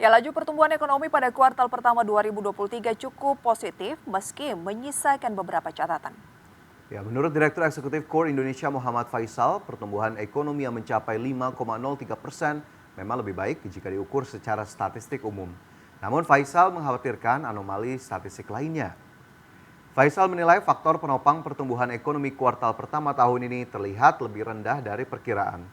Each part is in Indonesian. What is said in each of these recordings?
Ya, laju pertumbuhan ekonomi pada kuartal pertama 2023 cukup positif meski menyisakan beberapa catatan. Ya, menurut Direktur Eksekutif Core Indonesia Muhammad Faisal, pertumbuhan ekonomi yang mencapai 5,03% memang lebih baik jika diukur secara statistik umum. Namun Faisal mengkhawatirkan anomali statistik lainnya. Faisal menilai faktor penopang pertumbuhan ekonomi kuartal pertama tahun ini terlihat lebih rendah dari perkiraan.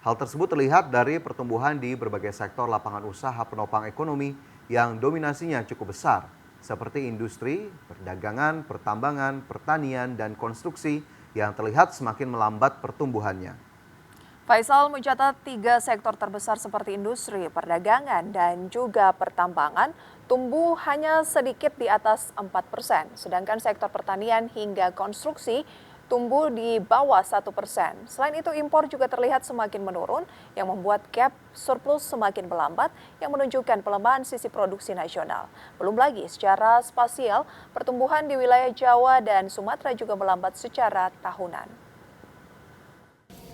Hal tersebut terlihat dari pertumbuhan di berbagai sektor lapangan usaha penopang ekonomi yang dominasinya cukup besar, seperti industri, perdagangan, pertambangan, pertanian, dan konstruksi yang terlihat semakin melambat pertumbuhannya. Faisal mencatat 3 sektor terbesar seperti industri, perdagangan, dan juga pertambangan tumbuh hanya sedikit di atas 4%, sedangkan sektor pertanian hingga konstruksi tumbuh di bawah 1%. Selain itu, impor juga terlihat semakin menurun yang membuat gap surplus semakin melambat yang menunjukkan pelemahan sisi produksi nasional. Belum lagi secara spasial, pertumbuhan di wilayah Jawa dan Sumatera juga melambat secara tahunan.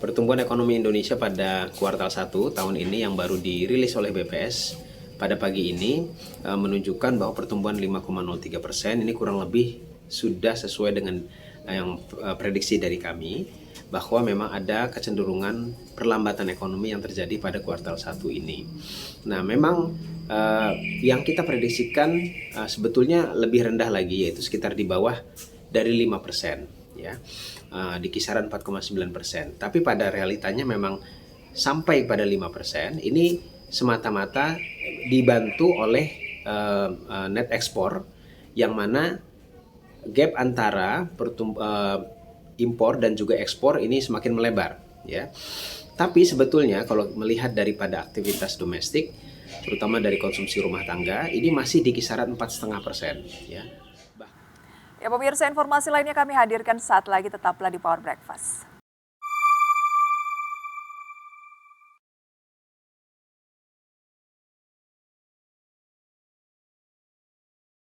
Pertumbuhan ekonomi Indonesia pada kuartal 1 tahun ini yang baru dirilis oleh BPS pada pagi ini menunjukkan bahwa pertumbuhan 5,03% ini kurang lebih sudah sesuai dengan yang prediksi dari kami, bahwa memang ada kecenderungan perlambatan ekonomi yang terjadi pada kuartal 1 ini. Nah, memang yang kita prediksikan sebetulnya lebih rendah lagi, yaitu sekitar di bawah dari 5%. Ya, di kisaran 4,9%. Tapi pada realitanya memang sampai pada 5%, ini semata-mata dibantu oleh net ekspor, yang mana gap antara impor dan juga ekspor ini semakin melebar. Ya. Tapi sebetulnya kalau melihat daripada aktivitas domestik, terutama dari konsumsi rumah tangga, ini masih di kisaran 4,5%. Ya. Ya, pemirsa, informasi lainnya kami hadirkan saat lagi, tetaplah di Power Breakfast.